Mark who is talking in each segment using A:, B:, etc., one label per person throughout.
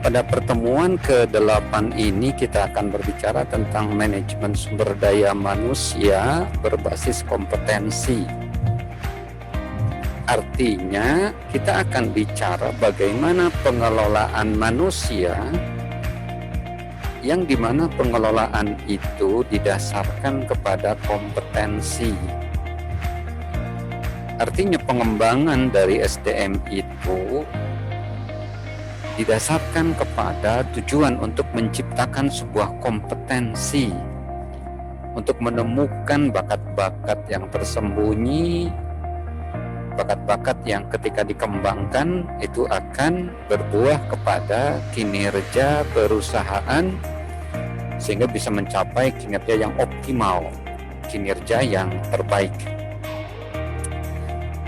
A: Pada pertemuan ke-8 ini kita akan berbicara tentang manajemen sumber daya manusia berbasis kompetensi. Artinya kita akan bicara bagaimana pengelolaan manusia yang dimana pengelolaan itu didasarkan kepada kompetensi. Artinya pengembangan dari SDM itu didasarkan kepada tujuan untuk menciptakan sebuah kompetensi untuk menemukan bakat-bakat yang tersembunyi, bakat-bakat yang ketika dikembangkan itu akan berbuah kepada kinerja perusahaan sehingga bisa mencapai kinerja yang optimal, kinerja yang terbaik.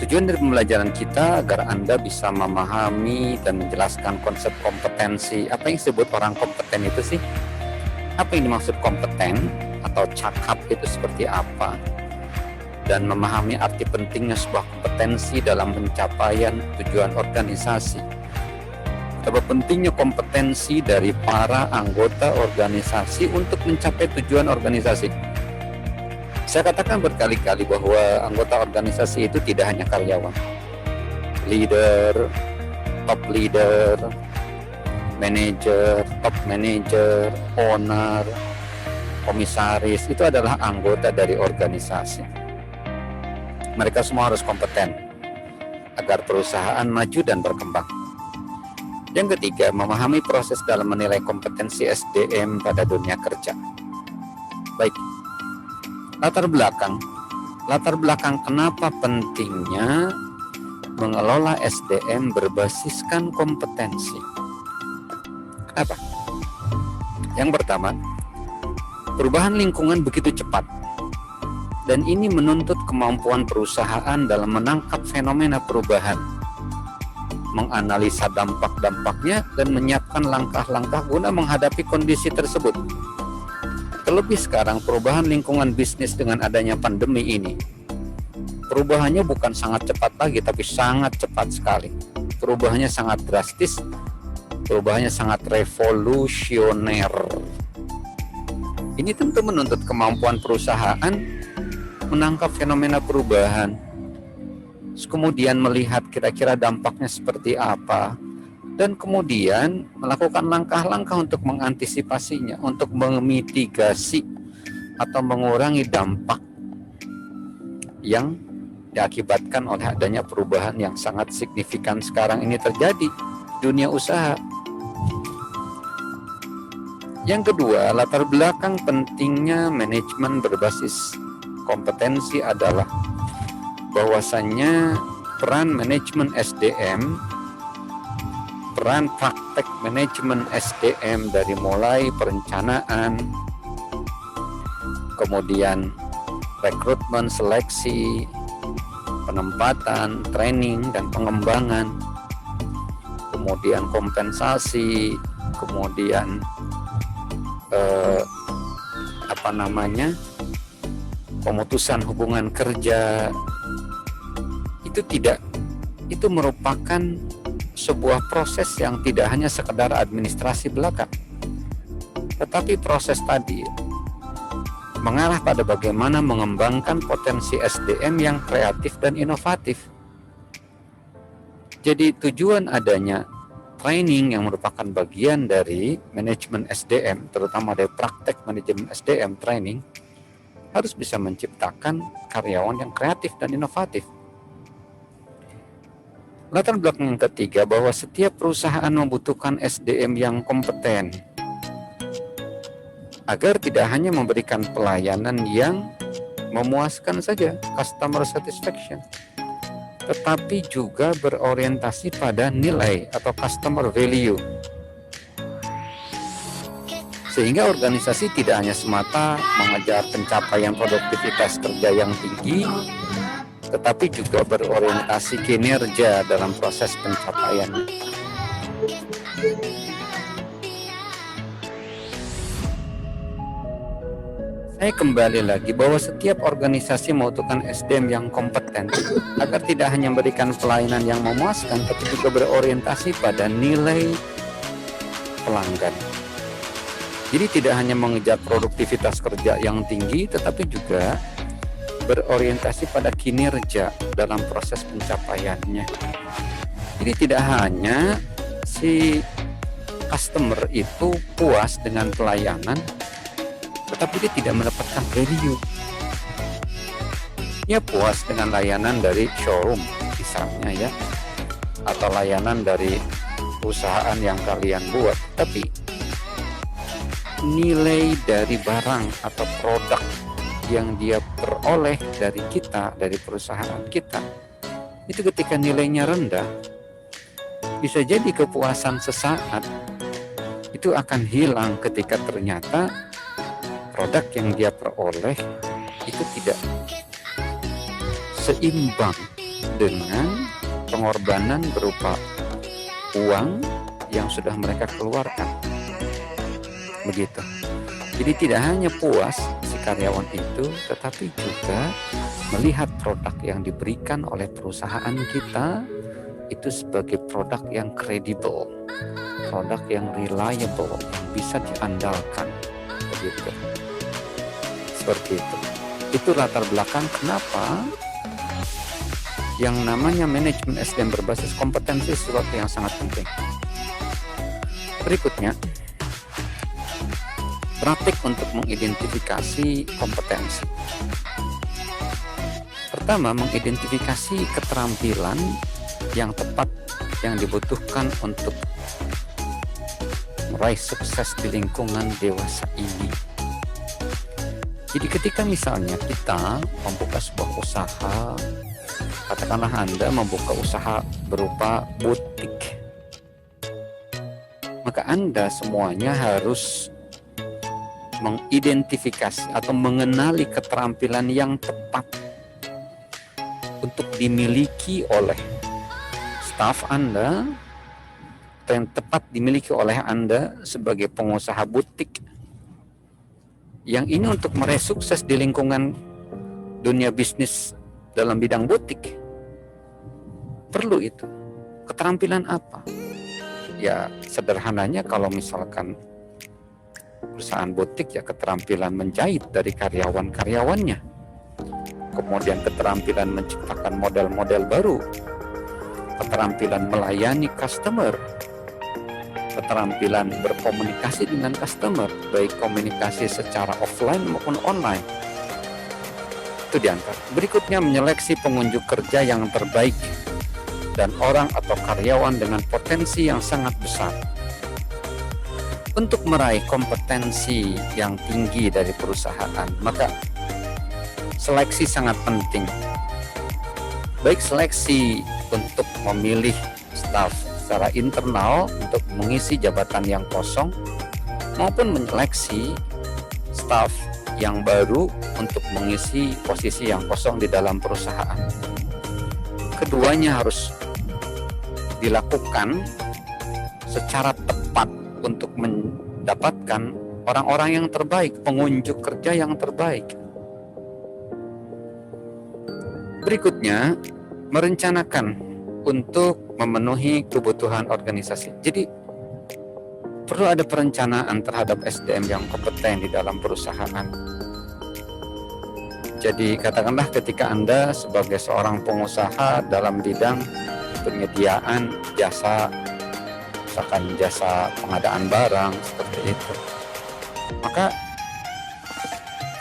A: Tujuan dari pembelajaran kita agar Anda bisa memahami dan menjelaskan konsep kompetensi. Apa yang disebut orang kompeten itu sih? Apa yang dimaksud kompeten atau cakap itu seperti apa? Dan memahami arti pentingnya sebuah kompetensi dalam pencapaian tujuan organisasi. Betapa pentingnya kompetensi dari para anggota organisasi untuk mencapai tujuan organisasi. Saya katakan berkali-kali bahwa anggota organisasi itu tidak hanya karyawan, leader, top leader, manager, top manager, owner, komisaris, itu adalah anggota dari organisasi. Mereka semua harus kompeten agar perusahaan maju dan berkembang. Yang ketiga, memahami proses dalam menilai kompetensi SDM pada dunia kerja. Baik. Latar belakang kenapa pentingnya mengelola SDM berbasiskan kompetensi. Kenapa? Yang pertama, perubahan lingkungan begitu cepat dan ini menuntut kemampuan perusahaan dalam menangkap fenomena perubahan, menganalisa dampak-dampaknya dan menyiapkan langkah-langkah guna menghadapi kondisi tersebut. Terlebih sekarang perubahan lingkungan bisnis dengan adanya pandemi ini, perubahannya bukan sangat cepat lagi tapi sangat cepat sekali. Perubahannya sangat drastis, perubahannya sangat revolusioner. Ini tentu menuntut kemampuan perusahaan menangkap fenomena perubahan, kemudian melihat kira-kira dampaknya seperti apa, dan kemudian melakukan langkah-langkah untuk mengantisipasinya, untuk memitigasi atau mengurangi dampak yang diakibatkan oleh adanya perubahan yang sangat signifikan sekarang ini terjadi di dunia usaha. Yang kedua, latar belakang pentingnya manajemen berbasis kompetensi adalah bahwasannya peran manajemen SDM, peran praktek manajemen SDM dari mulai perencanaan, kemudian rekrutmen, seleksi, penempatan, training, dan pengembangan, kemudian kompensasi, kemudian pemutusan hubungan kerja, itu merupakan sebuah proses yang tidak hanya sekedar administrasi belaka, tetapi proses tadi mengarah pada bagaimana mengembangkan potensi SDM yang kreatif dan inovatif. Jadi tujuan adanya training yang merupakan bagian dari manajemen SDM, terutama dari praktek manajemen SDM training, harus bisa menciptakan karyawan yang kreatif dan inovatif. Latar belakang yang ketiga, bahwa setiap perusahaan membutuhkan SDM yang kompeten agar tidak hanya memberikan pelayanan yang memuaskan saja, customer satisfaction, tetapi juga berorientasi pada nilai atau customer value. Sehingga organisasi tidak hanya semata mengejar pencapaian produktivitas kerja yang tinggi, tetapi juga berorientasi kinerja dalam proses pencapaian. Saya kembali lagi bahwa setiap organisasi membutuhkan SDM yang kompeten agar tidak hanya memberikan pelayanan yang memuaskan, tapi juga berorientasi pada nilai pelanggan. Jadi tidak hanya mengejar produktivitas kerja yang tinggi, tetapi juga berorientasi pada kinerja dalam proses pencapaiannya. Jadi tidak hanya si customer itu puas dengan pelayanan, tetapi dia tidak mendapatkan value. Dia puas dengan layanan dari showroom misalnya ya, atau layanan dari perusahaan yang kalian buat, tapi nilai dari barang atau produk yang dia peroleh dari kita, dari perusahaan kita, itu ketika nilainya rendah, bisa jadi kepuasan sesaat itu akan hilang ketika ternyata produk yang dia peroleh itu tidak seimbang dengan pengorbanan berupa uang yang sudah mereka keluarkan. Begitu. Jadi tidak hanya puas si karyawan itu, tetapi juga melihat produk yang diberikan oleh perusahaan kita itu sebagai produk yang kredibel, produk yang reliable, yang bisa diandalkan. Begitu. Seperti itu. Itu latar belakang kenapa yang namanya manajemen SDM berbasis kompetensi sesuatu yang sangat penting. Berikutnya, praktik untuk mengidentifikasi kompetensi. Pertama, mengidentifikasi keterampilan yang tepat yang dibutuhkan untuk meraih sukses di lingkungan dewasa ini. Jadi ketika misalnya kita membuka sebuah usaha, katakanlah Anda membuka usaha berupa butik, maka Anda semuanya harus mengidentifikasi atau mengenali keterampilan yang tepat untuk dimiliki oleh staf Anda, atau yang tepat dimiliki oleh Anda sebagai pengusaha butik. Yang ini untuk meraih sukses di lingkungan dunia bisnis dalam bidang butik, perlu itu. Keterampilan apa? Ya sederhananya kalau misalkan perusahaan butik, ya keterampilan menjahit dari karyawan-karyawannya, kemudian keterampilan menciptakan model-model baru, keterampilan melayani customer, keterampilan berkomunikasi dengan customer, baik komunikasi secara offline maupun online. Itu diangkat. Berikutnya, menyeleksi pengunjung kerja yang terbaik dan orang atau karyawan dengan potensi yang sangat besar. Untuk meraih kompetensi yang tinggi dari perusahaan, maka seleksi sangat penting. Baik seleksi untuk memilih staf secara internal untuk mengisi jabatan yang kosong, maupun menyeleksi staf yang baru untuk mengisi posisi yang kosong di dalam perusahaan. Keduanya harus dilakukan secara tepat untuk mendapatkan orang-orang yang terbaik, pengunjung kerja yang terbaik. Berikutnya, merencanakan untuk memenuhi kebutuhan organisasi. Jadi perlu ada perencanaan terhadap SDM yang kompeten di dalam perusahaan. Jadi katakanlah ketika Anda sebagai seorang pengusaha dalam bidang penyediaan jasa, misalkan jasa pengadaan barang seperti itu, maka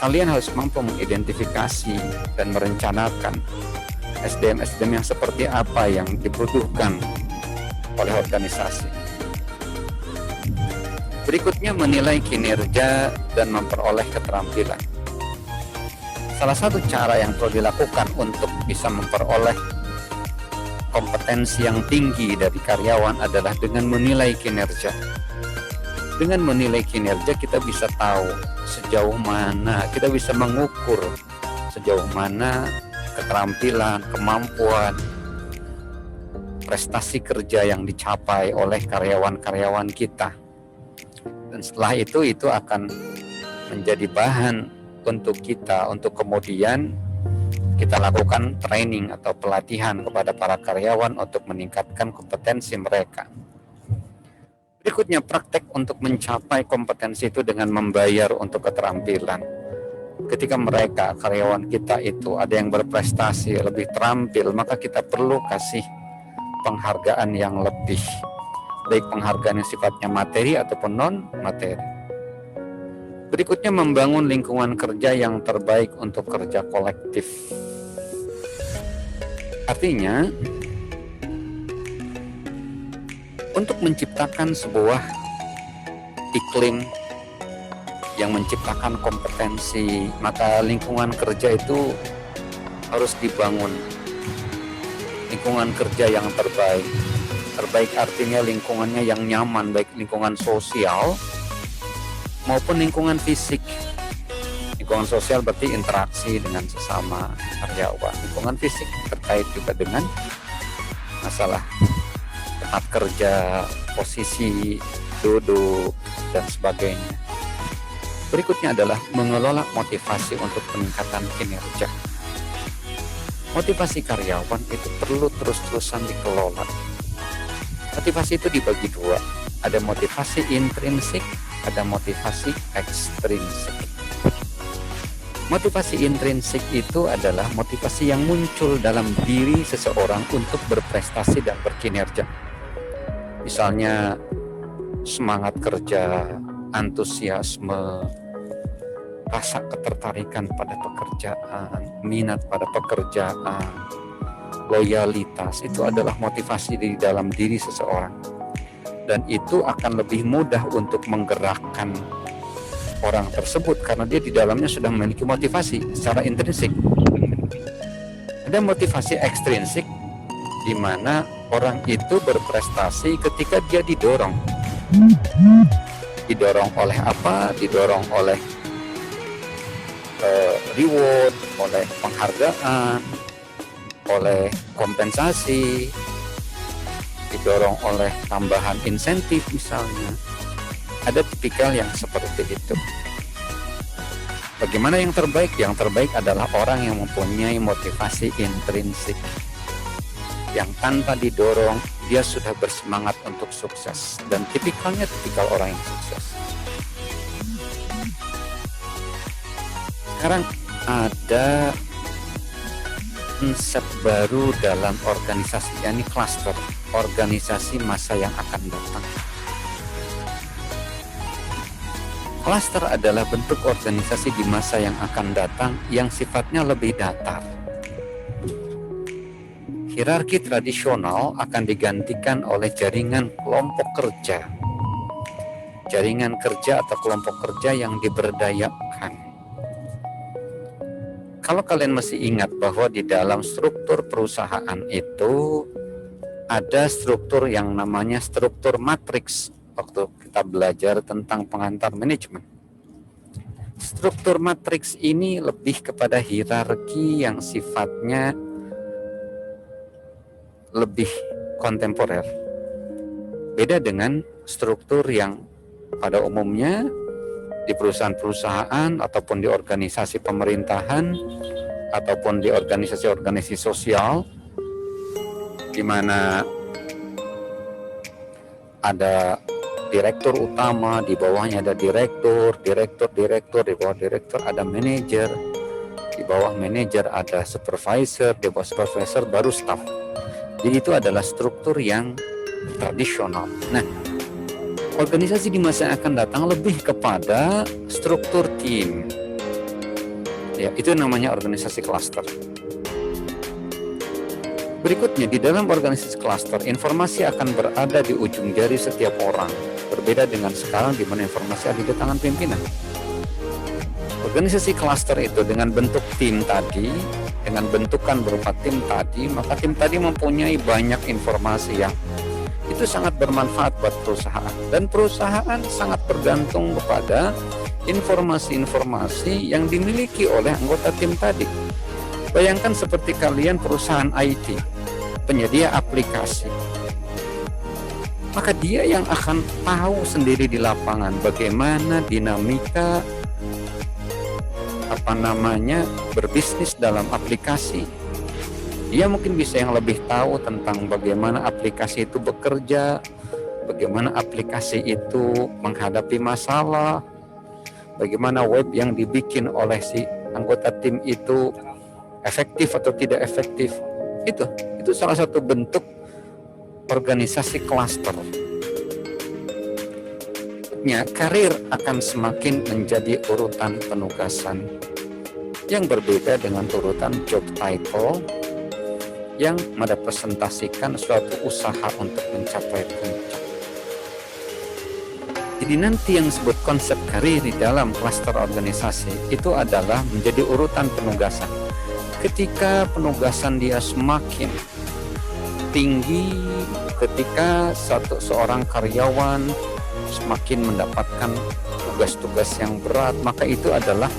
A: kalian harus mampu mengidentifikasi dan merencanakan SDM-SDM yang seperti apa yang dibutuhkan oleh organisasi. Berikutnya, menilai kinerja dan memperoleh keterampilan. Salah satu cara yang perlu dilakukan untuk bisa memperoleh kompetensi yang tinggi dari karyawan adalah dengan menilai kinerja. Dengan menilai kinerja kita bisa tahu sejauh mana, kita bisa mengukur sejauh mana keterampilan, kemampuan, prestasi kerja yang dicapai oleh karyawan-karyawan kita. Dan setelah itu akan menjadi bahan untuk kita, untuk kemudian kita lakukan training atau pelatihan kepada para karyawan untuk meningkatkan kompetensi mereka. Berikutnya, praktek untuk mencapai kompetensi itu dengan membayar untuk keterampilan. Ketika mereka, karyawan kita itu ada yang berprestasi, lebih terampil, maka kita perlu kasih penghargaan yang lebih, baik penghargaan yang sifatnya materi ataupun non-materi. Berikutnya, membangun lingkungan kerja yang terbaik untuk kerja kolektif. Artinya, untuk menciptakan sebuah iklim yang menciptakan kompetensi, maka lingkungan kerja itu harus dibangun. Lingkungan kerja yang terbaik. Terbaik artinya lingkungannya yang nyaman, baik lingkungan sosial maupun lingkungan fisik. Lingkungan sosial berarti interaksi dengan sesama karyawan. Lingkungan fisik terkait juga dengan masalah tempat kerja, posisi, duduk, dan sebagainya. Berikutnya adalah mengelola motivasi untuk peningkatan kinerja. Motivasi karyawan itu perlu terus-terusan dikelola. Motivasi itu dibagi dua. Ada motivasi intrinsik, ada motivasi ekstrinsik. Motivasi intrinsik itu adalah motivasi yang muncul dalam diri seseorang untuk berprestasi dan berkinerja. Misalnya semangat kerja, antusiasme, rasa ketertarikan pada pekerjaan, minat pada pekerjaan, loyalitas, itu adalah motivasi di dalam diri seseorang. Dan itu akan lebih mudah untuk menggerakkan orang tersebut karena dia di dalamnya sudah memiliki motivasi secara intrinsik. Ada motivasi ekstrinsik di mana orang itu berprestasi ketika dia didorong. Didorong oleh apa? Didorong oleh reward, oleh penghargaan, oleh kompensasi, didorong oleh tambahan insentif misalnya. Ada tipikal yang seperti itu. Bagaimana yang terbaik? Yang terbaik adalah orang yang mempunyai motivasi intrinsik, yang tanpa didorong dia sudah bersemangat untuk sukses, dan tipikalnya tipikal orang yang sukses. Sekarang ada konsep baru dalam organisasi, yakni cluster, organisasi masa yang akan datang. Cluster adalah bentuk organisasi di masa yang akan datang yang sifatnya lebih datar. Hierarki tradisional akan digantikan oleh jaringan kelompok kerja. Jaringan kerja atau kelompok kerja yang diberdayakan. Kalau kalian masih ingat bahwa di dalam struktur perusahaan itu ada struktur yang namanya struktur matriks waktu kita belajar tentang pengantar manajemen. Struktur matriks ini lebih kepada hierarki yang sifatnya lebih kontemporer. Beda dengan struktur yang pada umumnya di perusahaan-perusahaan ataupun di organisasi pemerintahan ataupun di organisasi-organisasi sosial, di mana ada direktur utama, di bawahnya ada direktur, di bawah direktur ada manajer, di bawah manajer ada supervisor, di bawah supervisor baru staff. Jadi itu adalah struktur yang tradisional. Nah, organisasi di masa yang akan datang lebih kepada struktur tim. Ya, itu namanya organisasi cluster. Berikutnya, di dalam organisasi cluster, informasi akan berada di ujung jari setiap orang. Berbeda dengan sekarang di mana informasi ada di tangan pimpinan. Organisasi cluster itu dengan bentuk tim tadi, dengan bentukan berupa tim tadi, maka tim tadi mempunyai banyak informasi yang itu sangat bermanfaat buat perusahaan. Dan perusahaan sangat bergantung kepada informasi-informasi yang dimiliki oleh anggota tim tadi. Bayangkan seperti kalian perusahaan IT, penyedia aplikasi. Maka dia yang akan tahu sendiri di lapangan bagaimana dinamika berbisnis dalam aplikasi. Dia mungkin bisa yang lebih tahu tentang bagaimana aplikasi itu bekerja, bagaimana aplikasi itu menghadapi masalah, bagaimana web yang dibikin oleh si anggota tim itu efektif atau tidak efektif. Itu salah satu bentuk organisasi klaster. Karir akan semakin menjadi urutan penugasan yang berbeda dengan urutan job title yang merepresentasikan suatu usaha untuk mencapai puncak. Jadi nanti yang disebut konsep karir di dalam klaster organisasi itu adalah menjadi urutan penugasan. Ketika penugasan dia semakin tinggi, ketika seorang karyawan semakin mendapatkan tugas-tugas yang berat, maka itu adalah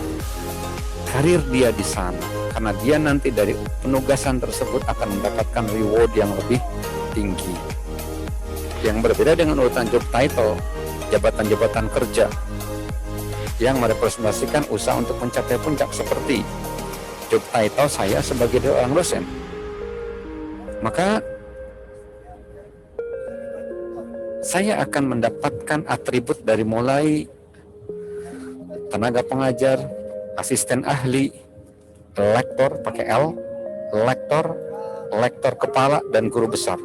A: karir dia di sana. Karena dia nanti dari penugasan tersebut akan mendapatkan reward yang lebih tinggi. Yang berbeda dengan urutan job title, jabatan-jabatan kerja yang merepresentasikan usaha untuk mencapai puncak, seperti job title saya sebagai seorang dosen. Maka saya akan mendapatkan atribut dari mulai tenaga pengajar, asisten ahli, lektor pakai L, lektor kepala, dan guru besar.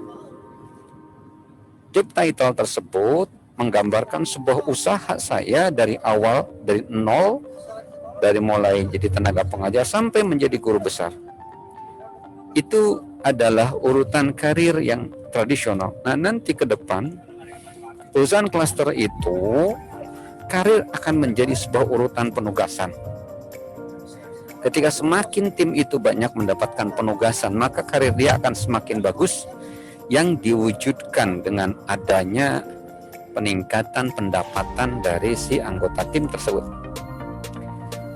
A: Job title tersebut menggambarkan sebuah usaha saya dari awal, dari nol, dari mulai jadi tenaga pengajar sampai menjadi guru besar. Itu adalah urutan karir yang tradisional. Nah, nanti ke depan perusahaan klaster itu, karir akan menjadi sebuah urutan penugasan. Ketika semakin tim itu banyak mendapatkan penugasan, maka karir dia akan semakin bagus, yang diwujudkan dengan adanya peningkatan pendapatan dari si anggota tim tersebut.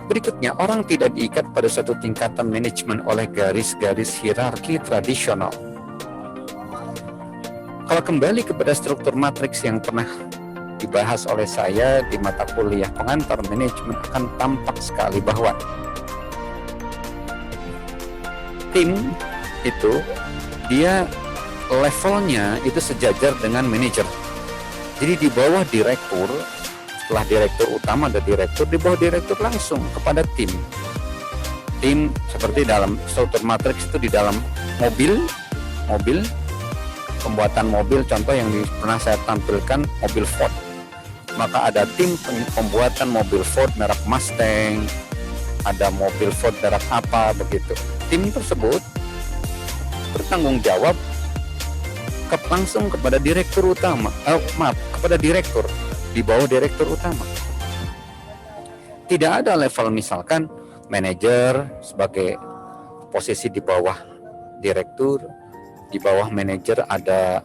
A: Berikutnya, orang tidak diikat pada suatu tingkatan manajemen oleh garis-garis hierarki tradisional. Kalau kembali kepada struktur matriks yang pernah dibahas oleh saya di mata kuliah pengantar manajemen, akan tampak sekali bahwa tim itu dia levelnya itu sejajar dengan manajer. Jadi di bawah direktur, setelah direktur utama ada direktur, di bawah direktur langsung kepada tim. Tim seperti dalam struktur matriks itu di dalam mobil pembuatan mobil, contoh yang pernah saya tampilkan mobil Ford, maka ada tim pembuatan mobil Ford merek Mustang, ada mobil Ford merek apa begitu. Tim tersebut bertanggung jawab langsung kepada direktur utama, kepada direktur, di bawah direktur utama. Tidak ada level misalkan manajer sebagai posisi di bawah direktur, di bawah manajer ada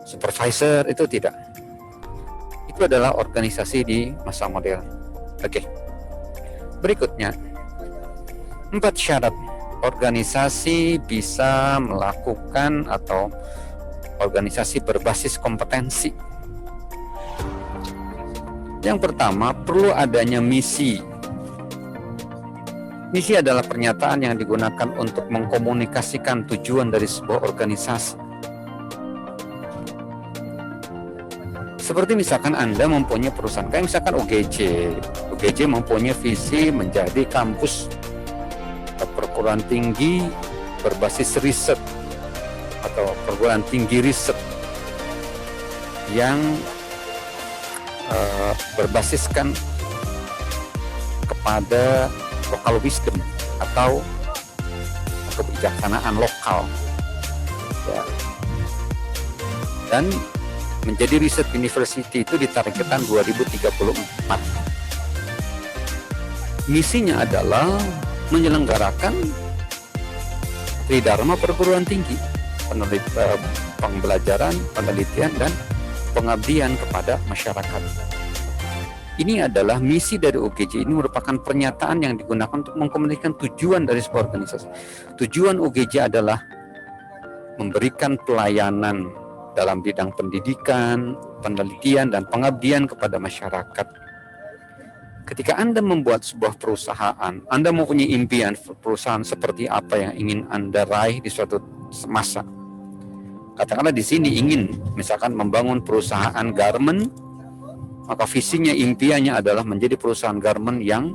A: supervisor, itu tidak. Itu adalah organisasi di masa modern. Oke. Berikutnya, 4 syarat organisasi bisa melakukan atau organisasi berbasis kompetensi. Yang pertama, perlu adanya misi. Misi adalah pernyataan yang digunakan untuk mengkomunikasikan tujuan dari sebuah organisasi. Seperti misalkan Anda mempunyai perusahaan, kayak misalkan UGJ mempunyai visi menjadi kampus atau perguruan tinggi berbasis riset atau perguruan tinggi riset yang berbasiskan kepada local wisdom atau kebijaksanaan lokal, ya. Dan menjadi riset university itu ditargetkan 2034. Misinya adalah menyelenggarakan tridharma perguruan tinggi, pembelajaran, penelitian, dan pengabdian kepada masyarakat. Ini adalah misi dari UGJ. Ini merupakan pernyataan yang digunakan untuk mengkomunikasikan tujuan dari sebuah organisasi. Tujuan UGJ adalah memberikan pelayanan dalam bidang pendidikan, penelitian, dan pengabdian kepada masyarakat. Ketika Anda membuat sebuah perusahaan, Anda mempunyai impian perusahaan seperti apa yang ingin Anda raih di suatu masa. Katakanlah di sini ingin misalkan membangun perusahaan garment, maka visinya, impiannya adalah menjadi perusahaan garment yang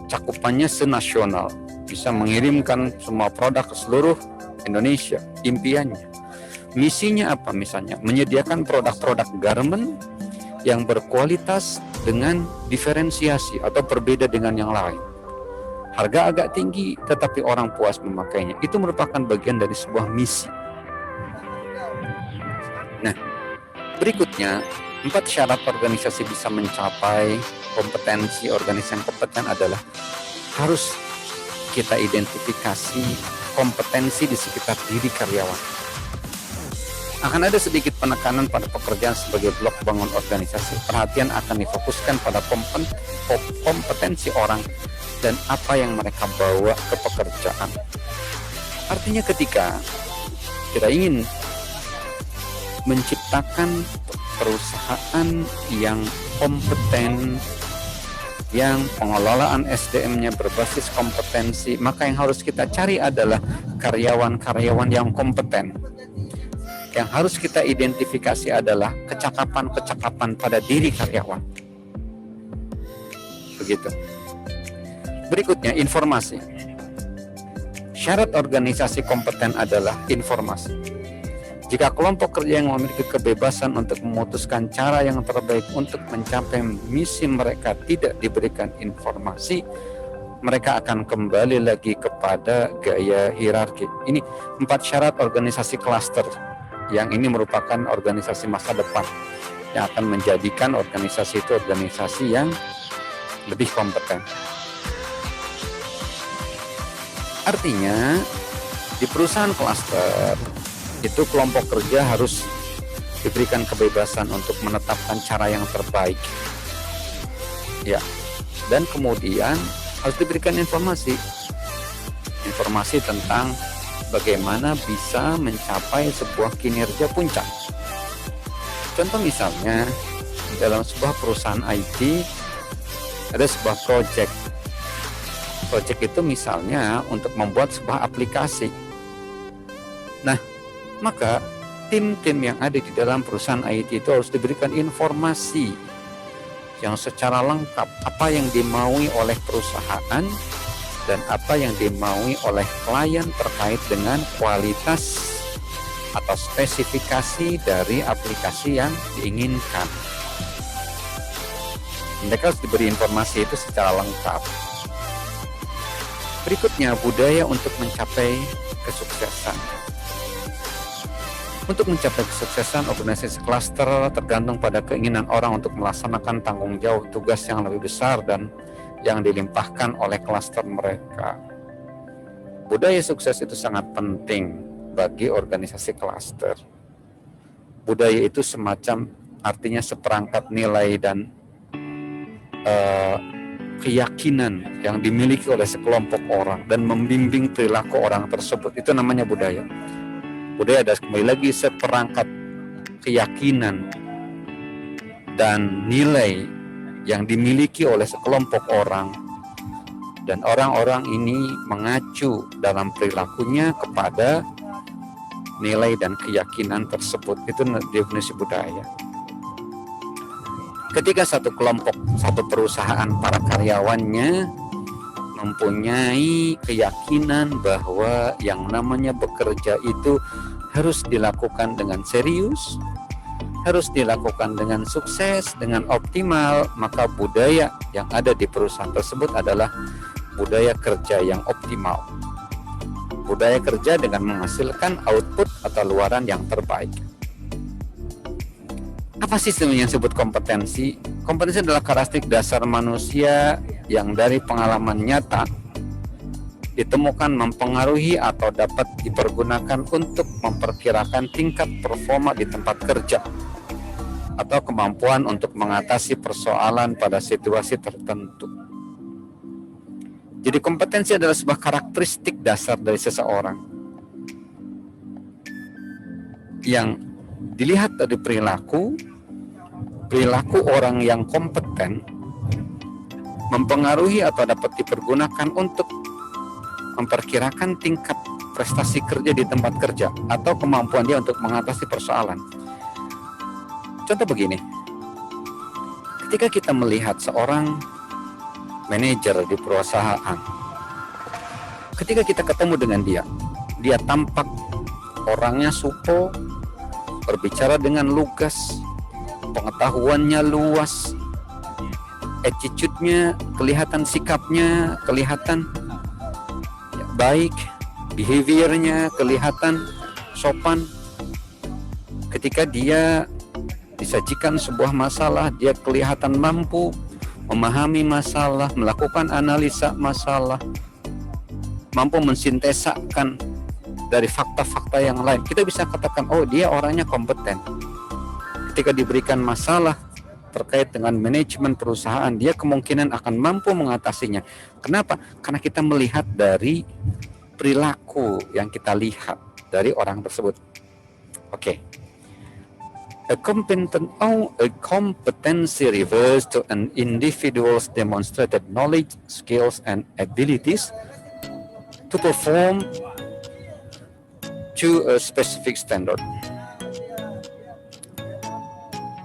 A: cakupannya senasional, bisa mengirimkan semua produk ke seluruh Indonesia. Impiannya, misinya apa? Misalnya menyediakan produk-produk garment yang berkualitas dengan diferensiasi atau berbeda dengan yang lain. Harga agak tinggi tetapi orang puas memakainya. Itu merupakan bagian dari sebuah misi. Nah, berikutnya 4 syarat organisasi bisa mencapai kompetensi organisasi yang kompeten adalah harus kita identifikasi kompetensi di sekitar diri karyawan. Akan ada sedikit penekanan pada pekerjaan sebagai blok bangun organisasi. Perhatian akan difokuskan pada kompetensi orang dan apa yang mereka bawa ke pekerjaan. Artinya ketika kita ingin menciptakan perusahaan yang kompeten, yang pengelolaan SDM-nya berbasis kompetensi, maka yang harus kita cari adalah karyawan-karyawan yang kompeten. Yang harus kita identifikasi adalah kecakapan-kecakapan pada diri karyawan. Begitu. Berikutnya, informasi. Syarat organisasi kompeten adalah informasi. Jika kelompok kerja yang memiliki kebebasan untuk memutuskan cara yang terbaik untuk mencapai misi mereka tidak diberikan informasi, mereka akan kembali lagi kepada gaya hierarki. Ini 4 syarat organisasi klaster, yang ini merupakan organisasi masa depan yang akan menjadikan organisasi itu organisasi yang lebih kompeten. Artinya di perusahaan klaster itu kelompok kerja harus diberikan kebebasan untuk menetapkan cara yang terbaik, ya, dan kemudian harus diberikan informasi tentang bagaimana bisa mencapai sebuah kinerja puncak. Contoh misalnya dalam sebuah perusahaan IT ada sebuah project itu misalnya untuk membuat sebuah aplikasi. Nah, maka tim-tim yang ada di dalam perusahaan IT itu harus diberikan informasi yang secara lengkap apa yang dimaui oleh perusahaan dan apa yang dimaui oleh klien terkait dengan kualitas atau spesifikasi dari aplikasi yang diinginkan. Mereka harus diberi informasi itu secara lengkap. Berikutnya, budaya untuk mencapai kesuksesan. Untuk mencapai kesuksesan organisasi klaster tergantung pada keinginan orang untuk melaksanakan tanggung jawab tugas yang lebih besar dan yang dilimpahkan oleh klaster mereka. Budaya sukses itu sangat penting bagi organisasi klaster. Budaya itu semacam, artinya seperangkat nilai dan keyakinan yang dimiliki oleh sekelompok orang dan membimbing perilaku orang tersebut. Itu namanya budaya. Budaya adalah kembali lagi seperangkat keyakinan dan nilai yang dimiliki oleh sekelompok orang, dan orang-orang ini mengacu dalam perilakunya kepada nilai dan keyakinan tersebut. Itu definisi budaya. Ketika satu kelompok, satu perusahaan, para karyawannya mempunyai keyakinan bahwa yang namanya bekerja itu harus dilakukan dengan serius, harus dilakukan dengan sukses, dengan optimal, maka budaya yang ada di perusahaan tersebut adalah budaya kerja yang optimal. Budaya kerja dengan menghasilkan output atau luaran yang terbaik. Apa sih yang disebut kompetensi? Kompetensi adalah karakteristik dasar manusia yang dari pengalaman nyata ditemukan mempengaruhi atau dapat dipergunakan untuk memperkirakan tingkat performa di tempat kerja atau kemampuan untuk mengatasi persoalan pada situasi tertentu. Jadi kompetensi adalah sebuah karakteristik dasar dari seseorang yang dilihat dari perilaku orang yang kompeten mempengaruhi atau dapat dipergunakan untuk memperkirakan tingkat prestasi kerja di tempat kerja atau kemampuan dia untuk mengatasi persoalan. Contoh begini, ketika kita melihat seorang manajer di perusahaan, ketika kita ketemu dengan dia tampak orangnya supel, berbicara dengan lugas, pengetahuannya luas, attitude-nya kelihatan, sikapnya kelihatan baik, behavior-nya kelihatan sopan. Ketika dia disajikan sebuah masalah, dia kelihatan mampu memahami masalah, melakukan analisa masalah, mampu mensintesakan dari fakta-fakta yang lain. Kita bisa katakan, oh dia orangnya kompeten. Ketika diberikan masalah terkait dengan manajemen perusahaan, dia kemungkinan akan mampu mengatasinya. Kenapa? Karena kita melihat dari perilaku yang kita lihat dari orang tersebut. Oke. A competency refers to an individual's demonstrated knowledge, skills, and abilities to perform to a specific standard.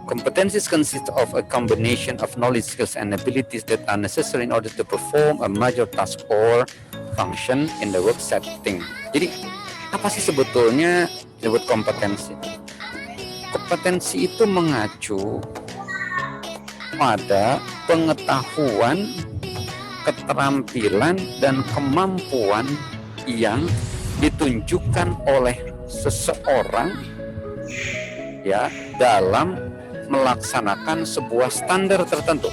A: Competencies consist of a combination of knowledge, skills, and abilities that are necessary in order to perform a major task or function in the work setting. Jadi, apa sih sebetulnya disebut kompetensi? Kompetensi itu mengacu pada pengetahuan, keterampilan, dan kemampuan yang ditunjukkan oleh seseorang ya dalam melaksanakan sebuah standar tertentu.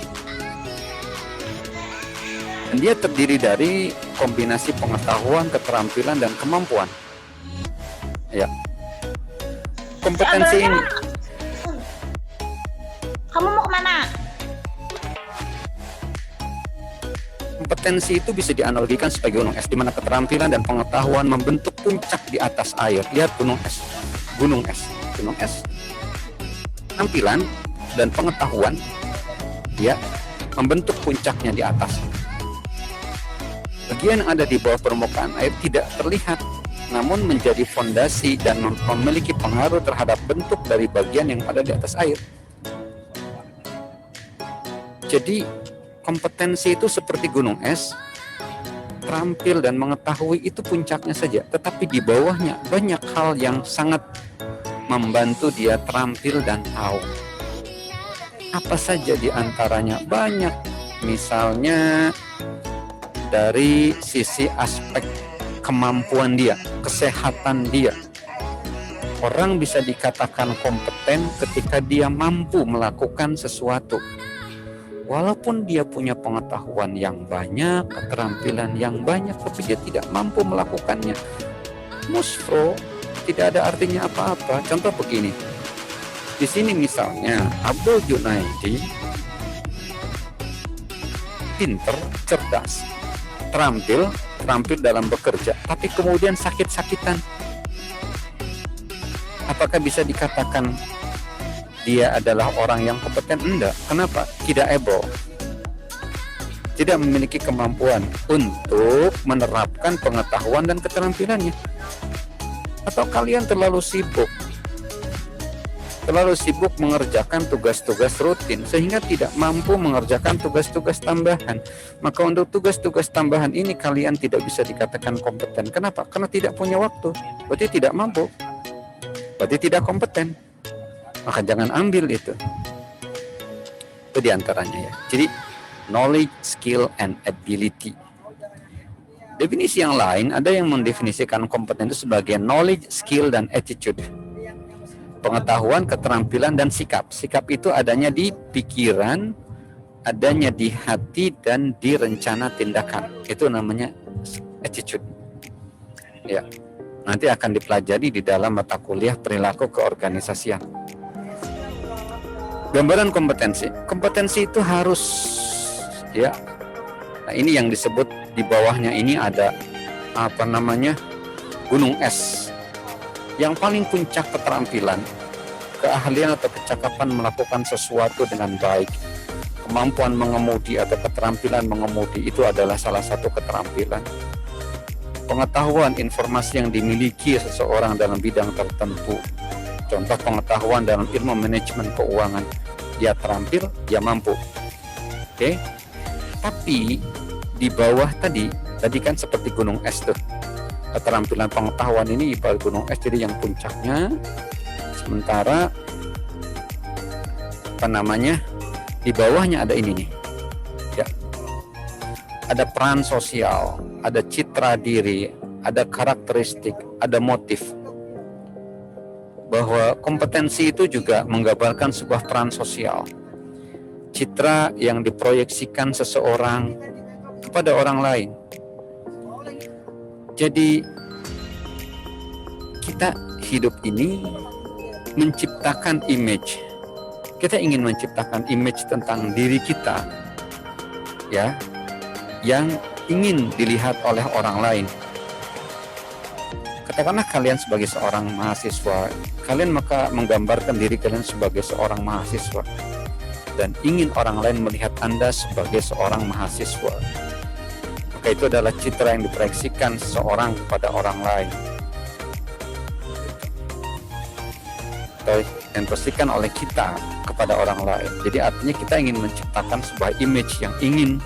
A: Dan dia terdiri dari kombinasi pengetahuan, keterampilan, dan kemampuan. Ya. Kompetensi ini.
B: Kamu mau kemana?
A: Kompetensi itu bisa dianalogikan sebagai gunung es, di mana keterampilan dan pengetahuan membentuk puncak di atas air. Lihat gunung es, gunung es, gunung es. Tampilan dan pengetahuan, ya, membentuk puncaknya di atas. Bagian yang ada di bawah permukaan air tidak terlihat, namun menjadi fondasi dan memiliki pengaruh terhadap bentuk dari bagian yang ada di atas air. Jadi kompetensi itu seperti gunung es, terampil dan mengetahui itu puncaknya saja, tetapi di bawahnya banyak hal yang sangat membantu dia terampil dan tahu. Apa saja di antaranya? Banyak. Misalnya dari sisi aspek kemampuan dia, kesehatan dia. Orang bisa dikatakan kompeten ketika dia mampu melakukan sesuatu. Walaupun dia punya pengetahuan yang banyak, keterampilan yang banyak, tapi dia tidak mampu melakukannya. Muspro tidak ada artinya apa-apa. Contoh begini. Di sini misalnya Abdul Junaidi pinter, cerdas, terampil dalam bekerja, tapi kemudian sakit-sakitan. Apakah bisa dikatakan dia adalah orang yang kompeten? Enggak. Kenapa? Tidak able. Tidak memiliki kemampuan untuk menerapkan pengetahuan dan keterampilannya. Atau kalian terlalu sibuk mengerjakan tugas-tugas rutin sehingga tidak mampu mengerjakan tugas-tugas tambahan. Maka untuk tugas-tugas tambahan ini kalian tidak bisa dikatakan kompeten. Kenapa? Karena tidak punya waktu. Berarti tidak mampu. Berarti tidak kompeten. Maka jangan ambil itu. Itu diantaranya ya. Jadi knowledge, skill, and ability. Definisi yang lain, ada yang mendefinisikan kompeten itu sebagai knowledge, skill, dan attitude. Pengetahuan, keterampilan, dan sikap. Sikap itu adanya di pikiran, adanya di hati, dan di rencana tindakan. Itu namanya attitude. Ya, nanti akan dipelajari di dalam mata kuliah perilaku keorganisasian. Gambaran kompetensi. Kompetensi itu harus, ya. Nah, ini yang disebut di bawahnya ini ada gunung es. Yang paling puncak keterampilan, keahlian atau kecakapan melakukan sesuatu dengan baik. Kemampuan mengemudi atau keterampilan mengemudi itu adalah salah satu keterampilan. pengetahuan informasi yang dimiliki seseorang dalam bidang tertentu. Contoh pengetahuan dalam ilmu manajemen keuangan, dia terampil, dia mampu. Oke. Tapi di bawah tadi kan seperti gunung es tuh. Keterampilan pengetahuan ini ibarat gunung es, jadi yang puncaknya, sementara di bawahnya ada ini nih. Ya. Ada peran sosial, ada citra diri, ada karakteristik, ada motif. Bahwa kompetensi itu juga menggambarkan sebuah peran sosial. Citra yang diproyeksikan seseorang kepada orang lain. Jadi kita hidup ini menciptakan image. Kita ingin menciptakan image tentang diri kita, ya, yang ingin dilihat oleh orang lain. Katakanlah kalian sebagai seorang mahasiswa, kalian maka menggambarkan diri kalian sebagai seorang mahasiswa dan ingin orang lain melihat Anda sebagai seorang mahasiswa. Maka itu adalah citra yang diproyeksikan seseorang kepada orang lain. Atau yang diproyeksikan oleh kita kepada orang lain. Jadi artinya kita ingin menciptakan sebuah image yang ingin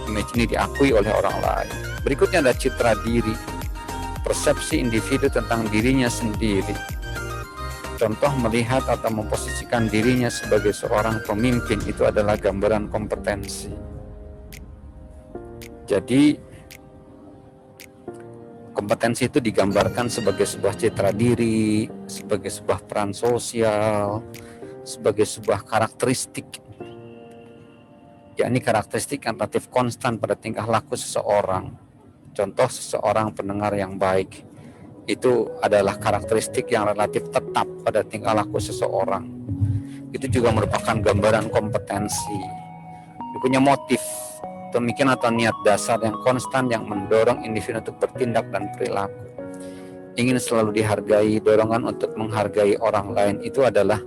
A: image ini diakui oleh orang lain. Berikutnya ada citra diri. Persepsi individu tentang dirinya sendiri. Contoh melihat atau memposisikan dirinya sebagai seorang pemimpin itu adalah gambaran kompetensi. Jadi kompetensi itu digambarkan sebagai sebuah citra diri, sebagai sebuah peran sosial, sebagai sebuah karakteristik. Yakni karakteristik yang relatif konstan pada tingkah laku seseorang. Contoh seseorang pendengar yang baik itu adalah karakteristik yang relatif tetap pada tingkah laku seseorang. Itu juga merupakan gambaran kompetensi. Dia punya motif, pemikiran atau niat dasar yang konstan yang mendorong individu untuk bertindak dan perilaku. Ingin selalu dihargai, dorongan untuk menghargai orang lain itu adalah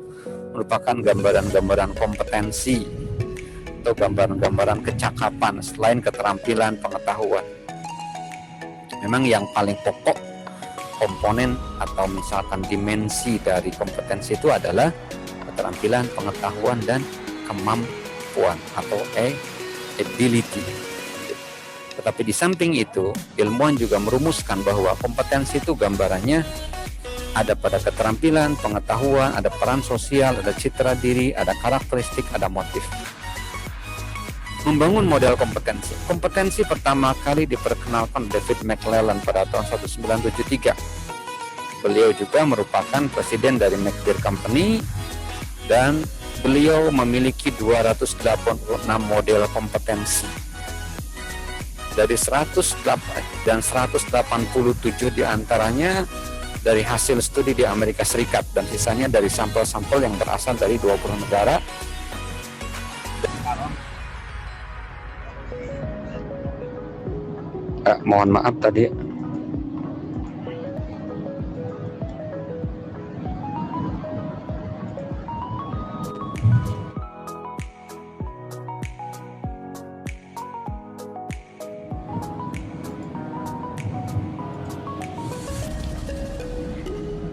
A: merupakan gambaran-gambaran kompetensi atau gambaran-gambaran kecakapan selain keterampilan pengetahuan. Memang yang paling pokok komponen atau misalkan dimensi dari kompetensi itu adalah keterampilan, pengetahuan, dan kemampuan atau ability. Tetapi di samping itu, ilmuwan juga merumuskan bahwa kompetensi itu gambarannya ada pada keterampilan, pengetahuan, ada peran sosial, ada citra diri, ada karakteristik, ada motif. Membangun model kompetensi. Kompetensi pertama kali diperkenalkan David McClellan pada tahun 1973. Beliau juga merupakan presiden dari McBeer Company dan beliau memiliki 286 model kompetensi. Dari 187 diantaranya dari hasil studi di Amerika Serikat dan sisanya dari sampel-sampel yang berasal dari 20 negara. Mohon maaf tadi.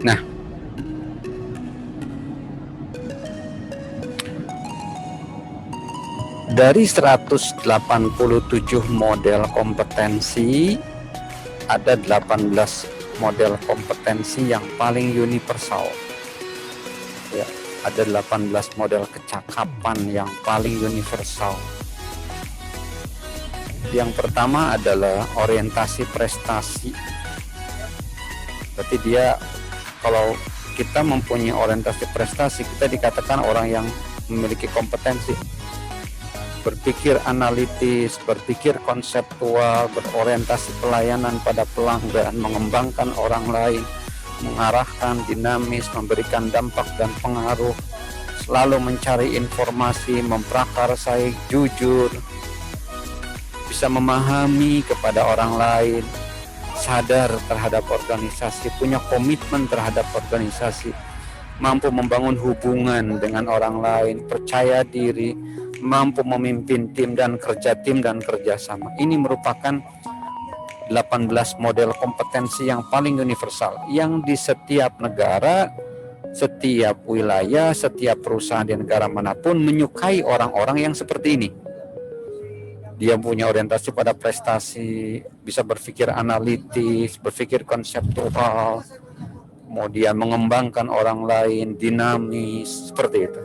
A: Nah, dari 187 model kompetensi, ada 18 model kompetensi yang paling universal. Ya, ada 18 model kecakapan yang paling universal. Yang pertama adalah orientasi prestasi. Berarti dia, kalau kita mempunyai orientasi prestasi, kita dikatakan orang yang memiliki kompetensi. Berpikir analitis, berpikir konseptual, berorientasi pelayanan pada pelanggan, mengembangkan orang lain, mengarahkan, dinamis, memberikan dampak dan pengaruh, selalu mencari informasi, memprakarsai, jujur, bisa memahami kepada orang lain, sadar terhadap organisasi, punya komitmen terhadap organisasi, mampu membangun hubungan dengan orang lain, percaya diri, mampu memimpin tim dan kerja sama. Ini merupakan 18 model kompetensi yang paling universal yang di setiap negara, setiap wilayah, setiap perusahaan di negara manapun menyukai orang-orang yang seperti ini. Dia punya orientasi pada prestasi, bisa berpikir analitis, berpikir konseptual, kemudian mengembangkan orang lain, dinamis, seperti itu.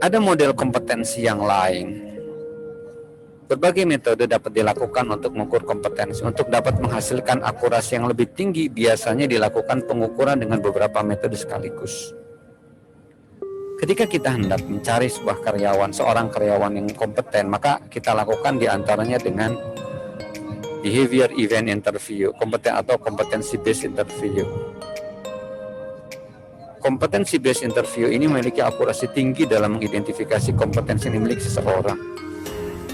A: Ada model kompetensi yang lain. Berbagai metode dapat dilakukan untuk mengukur kompetensi. Untuk dapat menghasilkan akurasi yang lebih tinggi, biasanya dilakukan pengukuran dengan beberapa metode sekaligus. Ketika kita hendak mencari seorang karyawan yang kompeten, maka kita lakukan diantaranya dengan behavior event interview, kompeten atau kompetensi based interview. Kompetensi based interview ini memiliki akurasi tinggi dalam mengidentifikasi kompetensi yang dimiliki seseorang.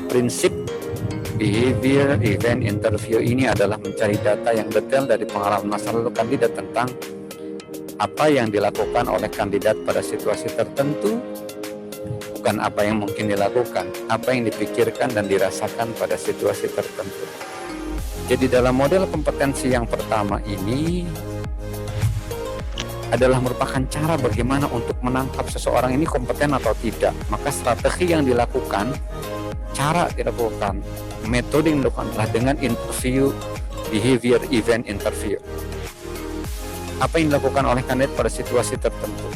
A: Prinsip behavior event interview ini adalah mencari data yang detail dari pengalaman masa lalu kandidat tentang apa yang dilakukan oleh kandidat pada situasi tertentu, bukan apa yang mungkin dilakukan, apa yang dipikirkan dan dirasakan pada situasi tertentu. Jadi dalam model kompetensi yang pertama ini adalah merupakan cara bagaimana untuk menangkap seseorang ini kompeten atau tidak. Maka strategi yang dilakukan, cara dilakukan, metode yang dilakukan adalah dengan interview, behavior event interview. Apa yang dilakukan oleh kandidat pada situasi tertentu.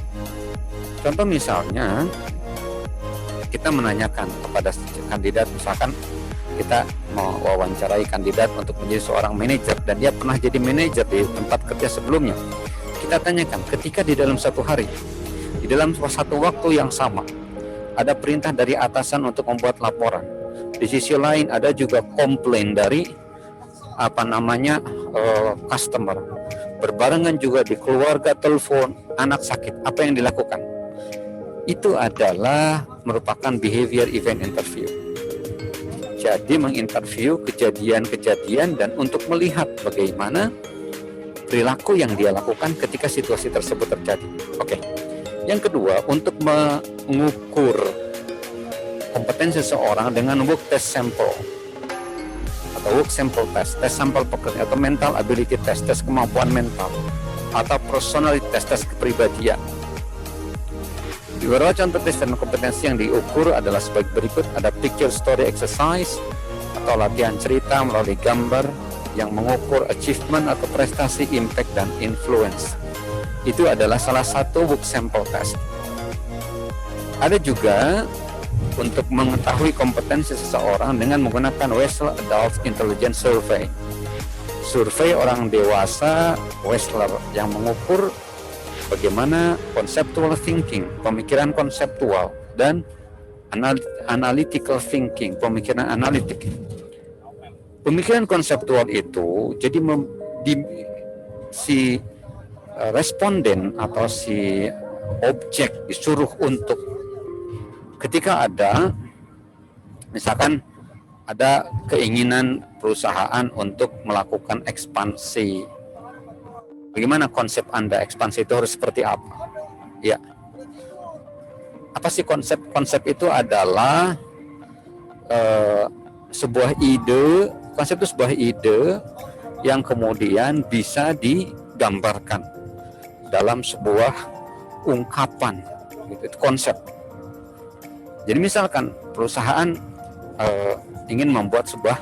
A: Contoh misalnya, kita menanyakan kepada kandidat, misalkan kita mau wawancarai kandidat untuk menjadi seorang manajer dan dia pernah jadi manajer di tempat kerja sebelumnya. Kita tanyakan, ketika di dalam satu hari, di dalam satu waktu yang sama, ada perintah dari atasan untuk membuat laporan. Di sisi lain ada juga komplain dari customer. Berbarengan juga di keluarga telepon, anak sakit. Apa yang dilakukan? Itu adalah merupakan behavior event interview. Jadi menginterview kejadian-kejadian dan untuk melihat bagaimana perilaku yang dia lakukan ketika situasi tersebut terjadi. Oke. Yang kedua, untuk mengukur kompetensi seseorang dengan work test sample atau work sample test, tes sampel pekerjaan atau mental ability test, tes kemampuan mental atau personality test, tes kepribadian. Beberapa contoh tes dan kompetensi yang diukur adalah sebagai berikut. Ada picture story exercise atau latihan cerita melalui gambar yang mengukur achievement atau prestasi, impact, dan influence. Itu adalah salah satu work sample test. Ada juga untuk mengetahui kompetensi seseorang dengan menggunakan Wechsler Adult Intelligence Survey. Survei orang dewasa Wechsler yang mengukur bagaimana conceptual thinking, pemikiran konseptual, dan analytical thinking, pemikiran analitik. Pemikiran konseptual itu jadi si responden atau si objek disuruh untuk ketika ada misalkan ada keinginan perusahaan untuk melakukan ekspansi. Bagaimana konsep Anda ekspansi itu harus seperti apa? Ya. Apa sih konsep? Konsep itu adalah sebuah ide. Konsep itu sebuah ide yang kemudian bisa digambarkan dalam sebuah ungkapan. Itu konsep. Jadi misalkan perusahaan ingin membuat sebuah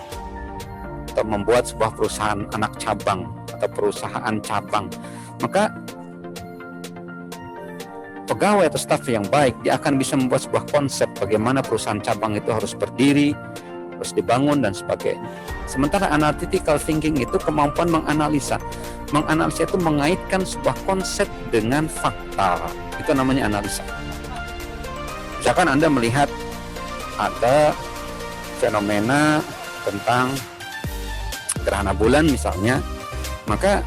A: perusahaan anak cabang atau perusahaan cabang, maka pegawai atau staf yang baik dia akan bisa membuat sebuah konsep bagaimana perusahaan cabang itu harus berdiri, harus dibangun dan sebagainya. Sementara analytical thinking itu kemampuan menganalisa itu mengaitkan sebuah konsep dengan fakta, itu namanya analisa. Misalkan Anda melihat ada fenomena tentang gerhana bulan misalnya, maka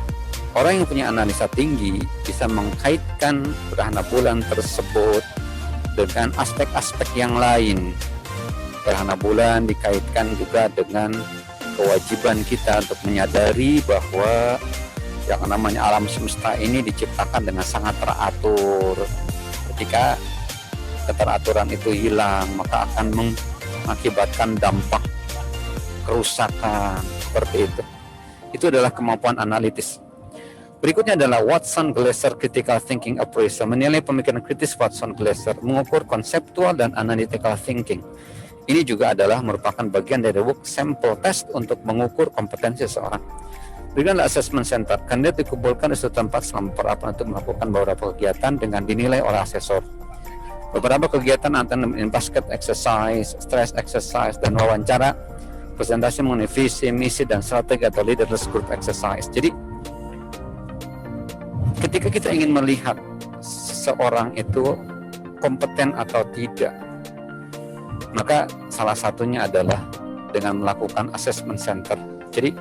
A: orang yang punya analisa tinggi bisa mengkaitkan gerhana bulan tersebut dengan aspek-aspek yang lain. Gerhana bulan dikaitkan juga dengan kewajiban kita untuk menyadari bahwa yang namanya alam semesta ini diciptakan dengan sangat teratur. Ketika keteraturan itu hilang, maka akan mengakibatkan dampak kerusakan, seperti itu. Itu adalah kemampuan analitis. Berikutnya adalah Watson-Glasser Critical Thinking Appraisal, menilai pemikiran kritis Watson-Glasser, mengukur konseptual dan analytical thinking. Ini juga adalah merupakan bagian dari work sample test untuk mengukur kompetensi seseorang. Berikutnya assessment center, kandidat dikumpulkan di suatu tempat selama perapaan untuk melakukan beberapa kegiatan dengan dinilai oleh asesor. Beberapa kegiatan antara basket exercise, stress exercise, dan wawancara, presentasi mengenai visi, misi, dan strategi atau leaderless group exercise. Jadi, ketika kita ingin melihat seseorang itu kompeten atau tidak, maka salah satunya adalah dengan melakukan assessment center. Jadi,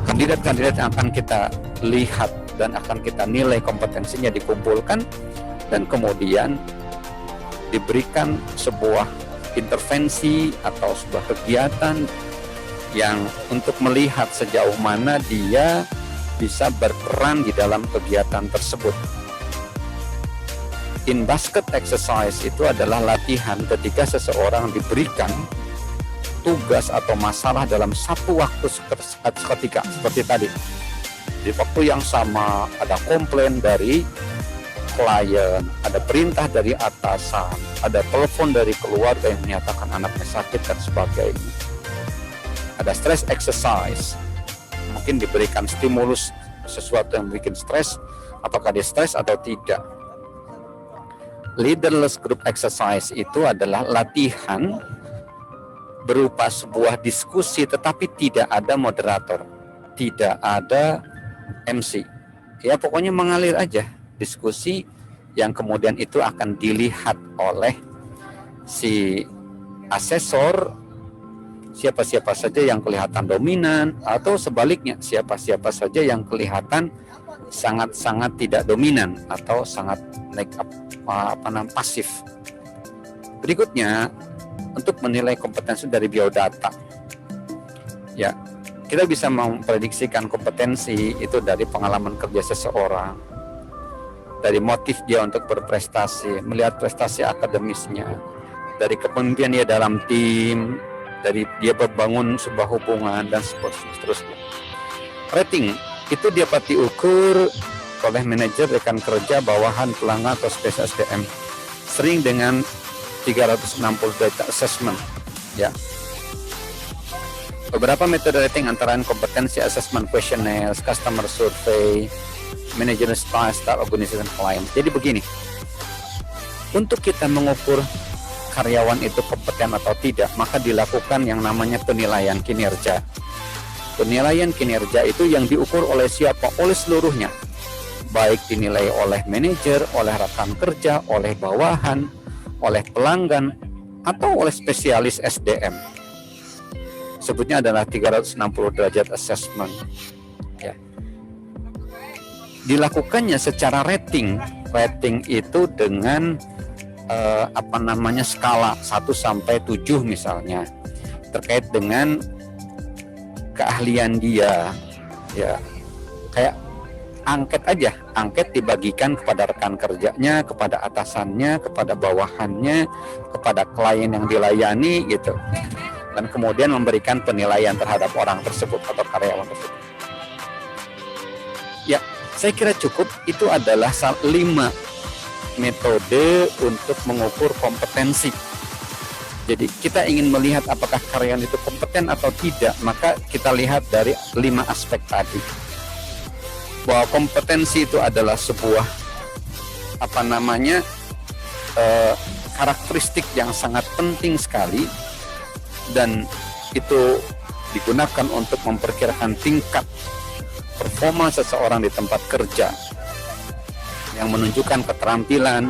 A: kandidat-kandidat yang akan kita lihat dan akan kita nilai kompetensinya dikumpulkan, dan kemudian diberikan sebuah intervensi atau sebuah kegiatan yang untuk melihat sejauh mana dia bisa berperan di dalam kegiatan tersebut. In basket exercise itu adalah latihan ketika seseorang diberikan tugas atau masalah dalam satu waktu seketika, seperti tadi. Di waktu yang sama ada komplain dari klien, ada perintah dari atasan, ada telepon dari keluarga yang menyatakan anaknya sakit dan sebagainya. Ada stress exercise, mungkin diberikan stimulus sesuatu yang bikin stres, apakah dia stres atau tidak. Leaderless group exercise itu adalah latihan berupa sebuah diskusi tetapi tidak ada moderator, tidak ada MC. Ya pokoknya mengalir aja diskusi yang kemudian itu akan dilihat oleh si asesor, siapa-siapa saja yang kelihatan dominan atau sebaliknya siapa-siapa saja yang kelihatan sangat-sangat tidak dominan atau sangat pasif. Berikutnya, untuk menilai kompetensi dari biodata. Ya, kita bisa memprediksikan kompetensi itu dari pengalaman kerja seseorang, dari motif dia untuk berprestasi, melihat prestasi akademisnya, dari kepemimpinan dia dalam tim, dari dia membangun sebuah hubungan, dan seterusnya. Rating itu dapat diukur oleh manajer, rekan kerja, bawahan, pelanggan, atau spesialis SDM, sering dengan 360 data assessment. Ya. Beberapa metode rating antara kompetensi assessment questionnaire, customer survey, management style organization client. Jadi begini, untuk kita mengukur karyawan itu kompeten atau tidak, maka dilakukan yang namanya penilaian kinerja. Penilaian kinerja itu yang diukur oleh siapa? Oleh seluruhnya. Baik dinilai oleh manajer, oleh rekan kerja, oleh bawahan, oleh pelanggan, atau oleh spesialis SDM. Sebutnya adalah 360 derajat assessment. Ya. Dilakukannya secara rating. Rating itu dengan skala 1 sampai 7 misalnya, terkait dengan keahlian dia. Ya. Kayak angket aja, angket dibagikan kepada rekan kerjanya, kepada atasannya, kepada bawahannya, kepada klien yang dilayani gitu, dan kemudian memberikan penilaian terhadap orang tersebut atau karyawan tersebut. Ya, saya kira cukup. Itu adalah 5 metode untuk mengukur kompetensi. Jadi kita ingin melihat apakah karyawan itu kompeten atau tidak, maka kita lihat dari 5 aspek tadi. Bahwa kompetensi itu adalah sebuah karakteristik yang sangat penting sekali, dan itu digunakan untuk memperkirakan tingkat performa seseorang di tempat kerja, yang menunjukkan keterampilan,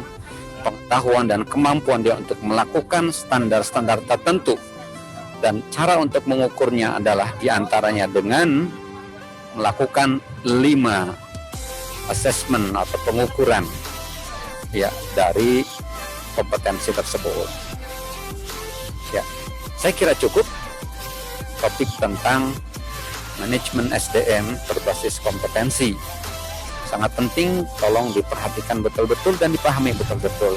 A: pengetahuan, dan kemampuan dia untuk melakukan standar-standar tertentu. Dan cara untuk mengukurnya adalah diantaranya dengan melakukan 5 assessment atau pengukuran ya dari kompetensi tersebut. Ya, saya kira cukup topik tentang manajemen SDM berbasis kompetensi. Sangat penting, tolong diperhatikan betul-betul dan dipahami betul-betul.